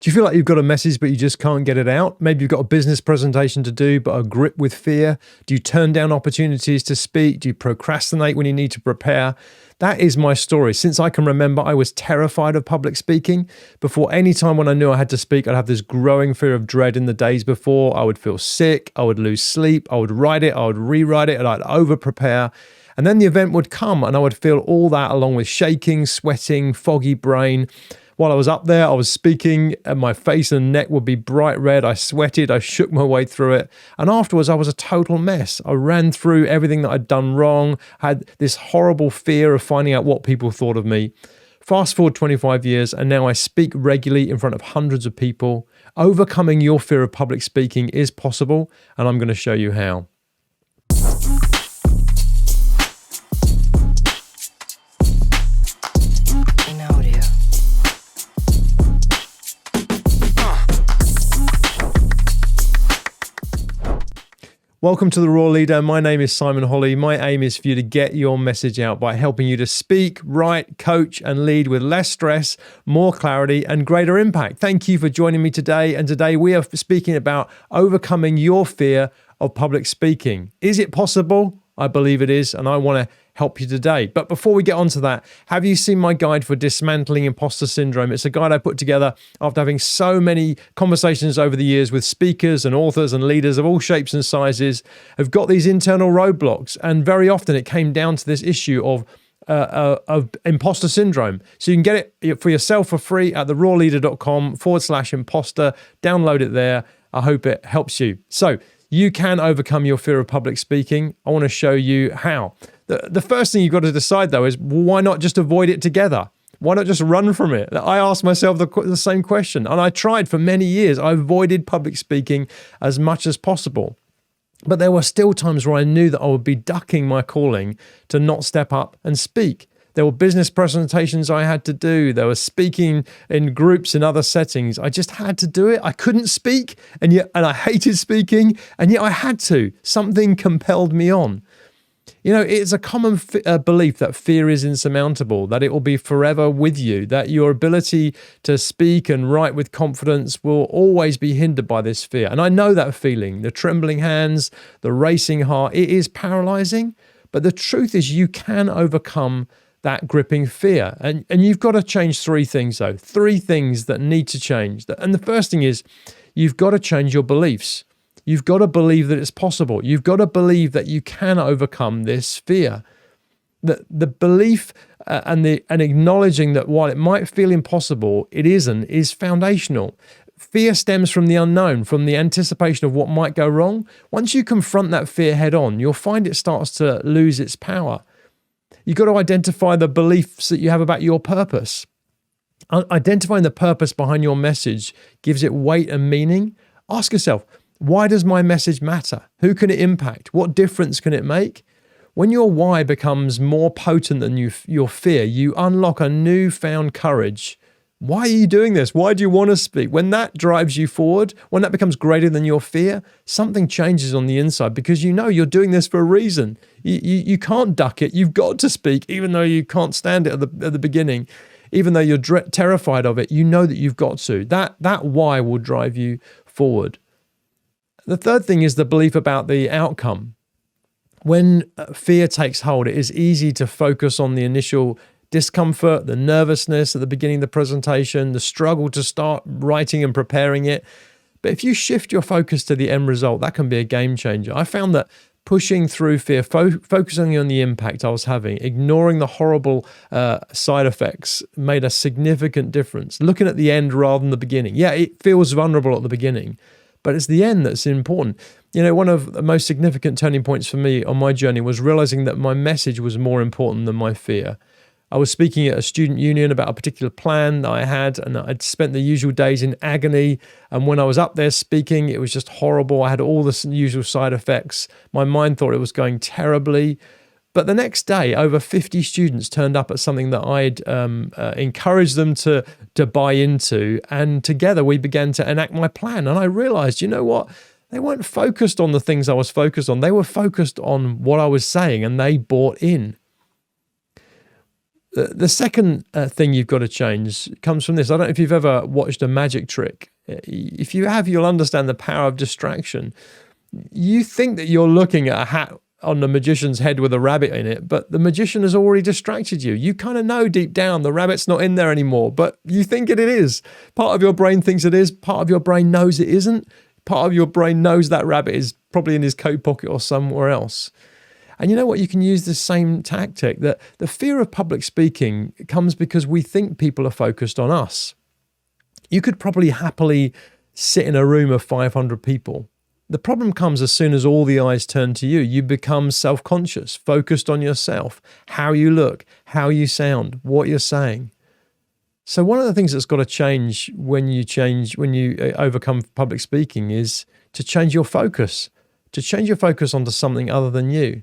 Do you feel like you've got a message, but you just can't get it out? Maybe you've got a business presentation to do, but are gripped with fear. Do you turn down opportunities to speak? Do you procrastinate when you need to prepare? That is my story. Since I can remember, I was terrified of public speaking. Before any time when I knew I had to speak, I'd have this growing fear of dread in the days before. I would feel sick. I would lose sleep. I would write it. I would rewrite it, and I'd over-prepare. And then the event would come, and I would feel all that along with shaking, sweating, foggy brain. While I was up there, I was speaking, and my face and neck would be bright red. I sweated, I shook my way through it. And afterwards, I was a total mess. I ran through everything that I'd done wrong, had this horrible fear of finding out what people thought of me. Fast forward 25 years, and now I speak regularly in front of hundreds of people. Overcoming your fear of public speaking is possible, and I'm going to show you how. Welcome to The Raw Leader. My name is Simon Holly. My aim is for you to get your message out by helping you to speak, write, coach, and lead with less stress, more clarity, and greater impact. Thank you for joining me today. And today we are speaking about overcoming your fear of public speaking. Is it possible? I believe it is, and I want to help you today. But before we get on to that, have you seen my guide for dismantling imposter syndrome? It's a guide I put together after having so many conversations over the years with speakers and authors and leaders of all shapes and sizes who've got these internal roadblocks. And very often it came down to this issue of imposter syndrome. So you can get it for yourself for free at therawleader.com/imposter. Download it there. I hope it helps you. So you can overcome your fear of public speaking. I want to show you how. The first thing you've got to decide, though, is why not just avoid it together? Why not just run from it? I asked myself the same question, and I tried for many years. I avoided public speaking as much as possible. But there were still times where I knew that I would be ducking my calling to not step up and speak. There were business presentations I had to do. There was speaking in groups in other settings. I just had to do it. I couldn't speak, and I hated speaking, and yet I had to. Something compelled me on. You know, it's a common belief that fear is insurmountable, that it will be forever with you, that your ability to speak and write with confidence will always be hindered by this fear. And I know that feeling, the trembling hands, the racing heart. It is paralyzing, but the truth is you can overcome that gripping fear. And you've got to change three things, though. Three things that need to change. And the first thing is you've got to change your beliefs. You've got to believe that it's possible. You've got to believe that you can overcome this fear. The belief and acknowledging that while it might feel impossible, it isn't, is foundational. Fear stems from the unknown, from the anticipation of what might go wrong. Once you confront that fear head on, you'll find it starts to lose its power. You've got to identify the beliefs that you have about your purpose. Identifying the purpose behind your message gives it weight and meaning. Ask yourself, why does my message matter? Who can it impact? What difference can it make? When your why becomes more potent than your fear, you unlock a newfound courage. Why are you doing this? Why do you want to speak? When that drives you forward, when that becomes greater than your fear, something changes on the inside because you know you're doing this for a reason. You can't duck it. You've got to speak, even though you can't stand it at the beginning. Even though you're terrified of it, you know that you've got to. That why will drive you forward. The third thing is the belief about the outcome. When fear takes hold, it is easy to focus on the initial discomfort, the nervousness at the beginning of the presentation, the struggle to start writing and preparing it. But if you shift your focus to the end result, that can be a game changer. I found that pushing through fear, focusing on the impact I was having, ignoring the horrible side effects made a significant difference. Looking at the end rather than the beginning. Yeah, it feels vulnerable at the beginning, but it's the end that's important. You know, one of the most significant turning points for me on my journey was realizing that my message was more important than my fear. I was speaking at a student union about a particular plan that I had, and I'd spent the usual days in agony. And when I was up there speaking, it was just horrible. I had all the usual side effects. My mind thought it was going terribly. But the next day, over 50 students turned up at something that I'd encouraged them to buy into. And together we began to enact my plan. And I realized, you know what? They weren't focused on the things I was focused on. They were focused on what I was saying, and they bought in. The second thing you've got to change comes from this. I don't know if you've ever watched a magic trick. If you have, you'll understand the power of distraction. You think that you're looking at a hat on the magician's head with a rabbit in it, but the magician has already distracted you. You kind of know deep down the rabbit's not in there anymore, but you think it is. Part of your brain thinks it is. Part of your brain knows it isn't. Part of your brain knows that rabbit is probably in his coat pocket or somewhere else. And you know what? You can use the same tactic. That the fear of public speaking comes because we think people are focused on us. You could probably happily sit in a room of 500 people. The problem comes as soon as all the eyes turn to you. You become self-conscious, focused on yourself, how you look, how you sound, what you're saying. So one of the things that's got to change when you overcome public speaking is to change your focus, onto something other than you,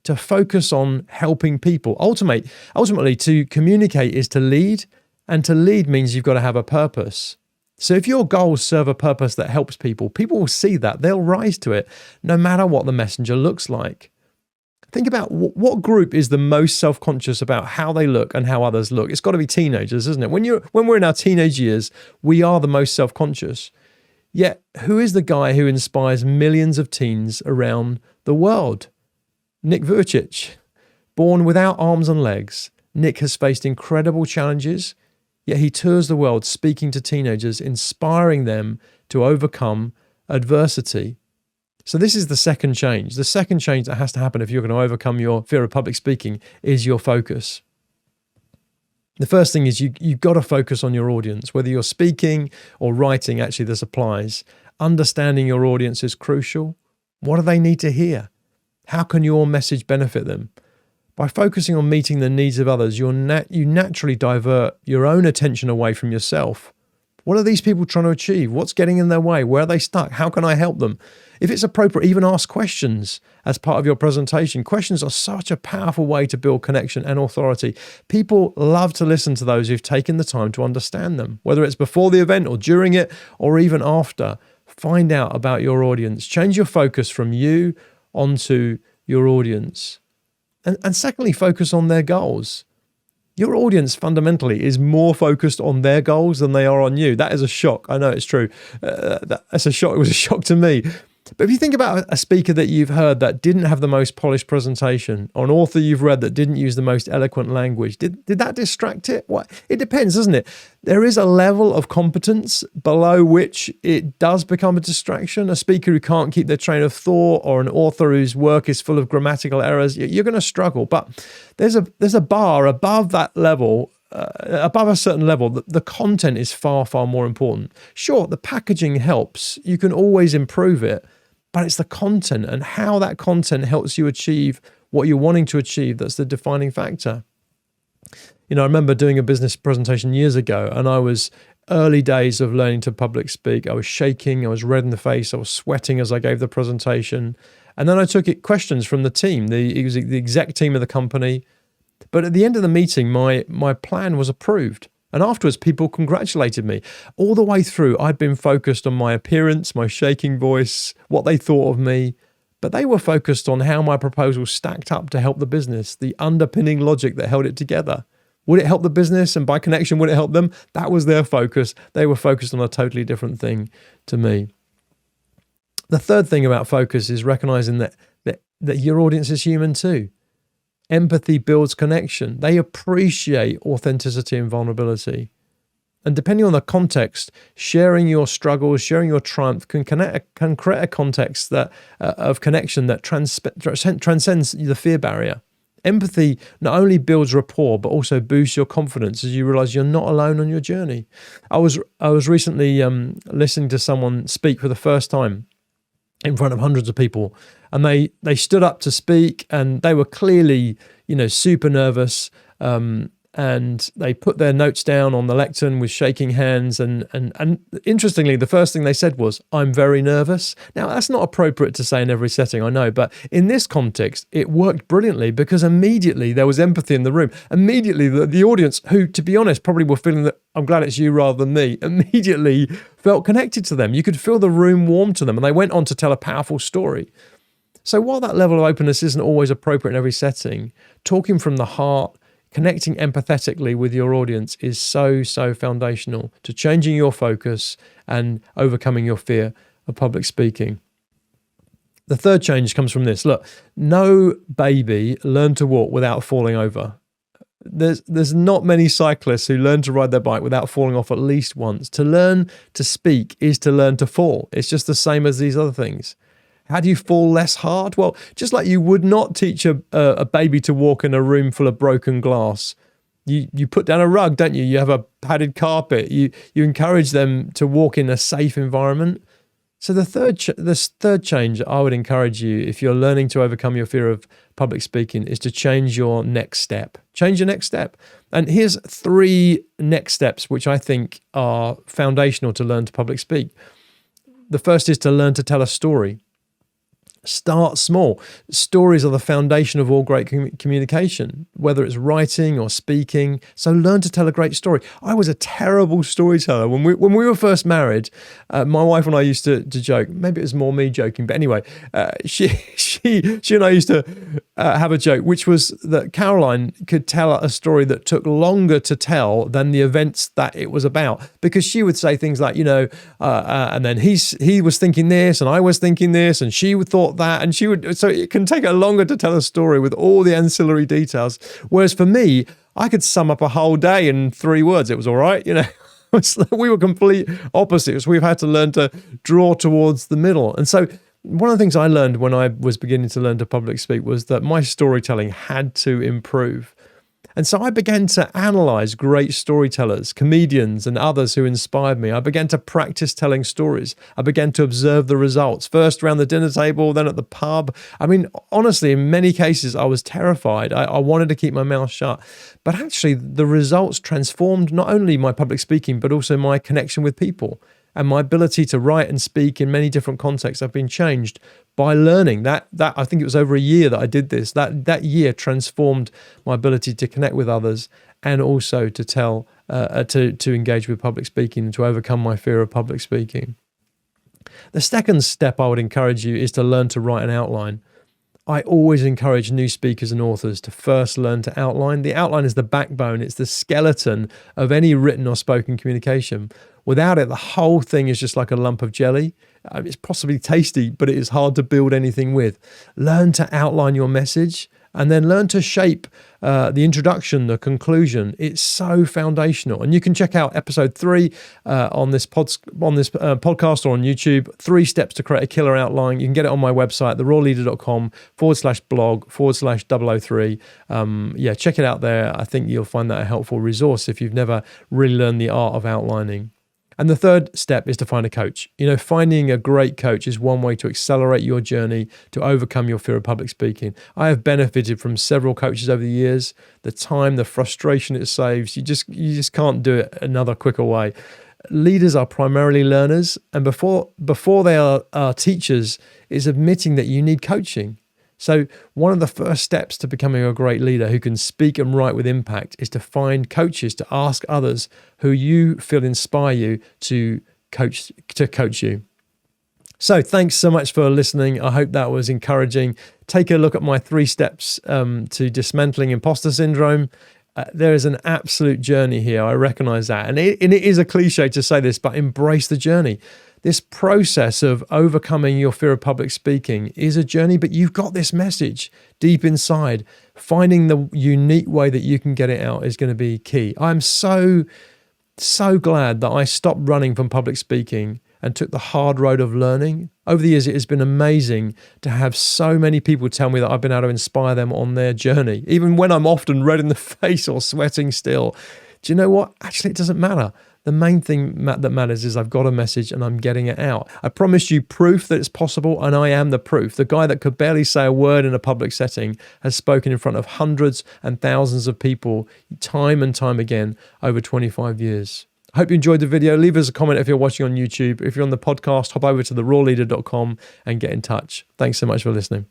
to focus on helping people. Ultimately, to communicate is to lead, and to lead means you've got to have a purpose. So if your goals serve a purpose that helps people, people will see that. They'll rise to it, no matter what the messenger looks like. Think about what group is the most self-conscious about how they look and how others look. It's got to be teenagers, isn't it? When we're in our teenage years, we are the most self-conscious. Yet, who is the guy who inspires millions of teens around the world? Nick Vujicic. Born without arms and legs, Nick has faced incredible challenges. Yet he tours the world speaking to teenagers, inspiring them to overcome adversity. So this is the second change. The second change that has to happen if you're going to overcome your fear of public speaking is your focus. The first thing is you've got to focus on your audience. Whether you're speaking or writing, actually this applies. Understanding your audience is crucial. What do they need to hear? How can your message benefit them? By focusing on meeting the needs of others, you naturally divert your own attention away from yourself. What are these people trying to achieve? What's getting in their way? Where are they stuck? How can I help them? If it's appropriate, even ask questions as part of your presentation. Questions are such a powerful way to build connection and authority. People love to listen to those who've taken the time to understand them, whether it's before the event or during it or even after. Find out about your audience. Change your focus from you onto your audience. And secondly, focus on their goals. Your audience fundamentally is more focused on their goals than they are on you. That is a shock. I know it's true. That's a shock. It was a shock to me. But if you think about a speaker that you've heard that didn't have the most polished presentation, or an author you've read that didn't use the most eloquent language, did that distract it? What? It depends, doesn't it? There is a level of competence below which it does become a distraction. A speaker who can't keep their train of thought, or an author whose work is full of grammatical errors, you're going to struggle. But there's a bar above that level. Above a certain level, the content is far, far more important. Sure, the packaging helps. You can always improve it, but it's the content and how that content helps you achieve what you're wanting to achieve that's the defining factor. I remember doing a business presentation years ago, and I was early days of learning to public speak. I was shaking, I was red in the face, I was sweating as I gave the presentation. And then I took questions from the team, the exec team of the company. But at the end of the meeting, my plan was approved. And afterwards, people congratulated me. All the way through, I'd been focused on my appearance, my shaking voice, what they thought of me. But they were focused on how my proposal stacked up to help the business, the underpinning logic that held it together. Would it help the business? And by connection, would it help them? That was their focus. They were focused on a totally different thing to me. The third thing about focus is recognizing that your audience is human too. Empathy builds connection. They appreciate authenticity and vulnerability. And depending on the context, sharing your struggles, sharing your triumph can create a context of connection that transcends the fear barrier. Empathy not only builds rapport, but also boosts your confidence as you realize you're not alone on your journey. I was recently listening to someone speak for the first time in front of hundreds of people, and they stood up to speak, and they were clearly, super nervous. And they put their notes down on the lectern with shaking hands. And interestingly, the first thing they said was, "I'm very nervous." Now, that's not appropriate to say in every setting, I know, but in this context, it worked brilliantly because immediately there was empathy in the room. Immediately, the audience, who, to be honest, probably were feeling that, "I'm glad it's you rather than me," immediately felt connected to them. You could feel the room warm to them, and they went on to tell a powerful story. So while that level of openness isn't always appropriate in every setting, talking from the heart, Connecting empathetically with your audience is so foundational to changing your focus and overcoming your fear of public speaking. The third change comes from this. Look, no baby learned to walk without falling over. There's not many cyclists who learn to ride their bike without falling off at least once. To learn to speak is to learn to fall. It's just the same as these other things. How do you fall less hard? Well, just like you would not teach a baby to walk in a room full of broken glass. You put down a rug, don't you? You have a padded carpet. You encourage them to walk in a safe environment. So the third change I would encourage you, if you're learning to overcome your fear of public speaking, is to change your next step. Change your next step. And here's 3 next steps which I think are foundational to learn to public speak. The first is to learn to tell a story. Start small. Stories are the foundation of all great communication, whether it's writing or speaking. So learn to tell a great story. I was a terrible storyteller. When we were first married, my wife and I used to joke. Maybe it was more me joking, but anyway, she and I used to have a joke, which was that Caroline could tell a story that took longer to tell than the events that it was about, because she would say things like, and then he was thinking this, and I was thinking this, and she would thought that, and so it can take her longer to tell a story with all the ancillary details. Whereas for me, I could sum up a whole day in 3 words. It was all right, We were complete opposites. We've had to learn to draw towards the middle. And so one of the things I learned when I was beginning to learn to public speak was that my storytelling had to improve. And so I began to analyze great storytellers, comedians, and others who inspired me. I began to practice telling stories. I began to observe the results, first around the dinner table, then at the pub. I mean, honestly, in many cases, I was terrified. I wanted to keep my mouth shut. But actually, the results transformed not only my public speaking, but also my connection with people. And my ability to write and speak in many different contexts have been changed by learning. That I think it was over a year that I did this. That year transformed my ability to connect with others, and also to tell, to engage with public speaking, and to overcome my fear of public speaking. The second step I would encourage you is to learn to write an outline. I always encourage new speakers and authors to first learn to outline. The outline is the backbone. It's the skeleton of any written or spoken communication. Without it, the whole thing is just like a lump of jelly. It's possibly tasty, but it is hard to build anything with. Learn to outline your message, and then learn to shape the introduction, the conclusion. It's so foundational. And you can check out episode 3 on this podcast or on YouTube, 3 steps to create a killer outline. You can get it on my website, therawleader.com/blog/003. Check it out there. I think you'll find that a helpful resource if you've never really learned the art of outlining. And the third step is to find a coach. Finding a great coach is one way to accelerate your journey to overcome your fear of public speaking. I have benefited from several coaches over the years. The time, the frustration it saves, you just can't do it another quicker way. Leaders are primarily learners, and before they are teachers, is admitting that you need coaching. So one of the first steps to becoming a great leader who can speak and write with impact is to find coaches, to ask others who you feel inspire you to coach you. So thanks so much for listening. I hope that was encouraging. Take a look at my 3 steps to dismantling imposter syndrome. There is an absolute journey here. I recognize that. And it is a cliche to say this, but embrace the journey. This process of overcoming your fear of public speaking is a journey, but you've got this message deep inside. Finding the unique way that you can get it out is going to be key. I'm so glad that I stopped running from public speaking and took the hard road of learning. Over the years, it has been amazing to have so many people tell me that I've been able to inspire them on their journey, even when I'm often red in the face or sweating still. Do you know what? Actually, it doesn't matter. The main thing that matters is I've got a message and I'm getting it out. I promise you proof that it's possible, and I am the proof. The guy that could barely say a word in a public setting has spoken in front of hundreds and thousands of people time and time again over 25 years. I hope you enjoyed the video. Leave us a comment if you're watching on YouTube. If you're on the podcast, hop over to therawleader.com and get in touch. Thanks so much for listening.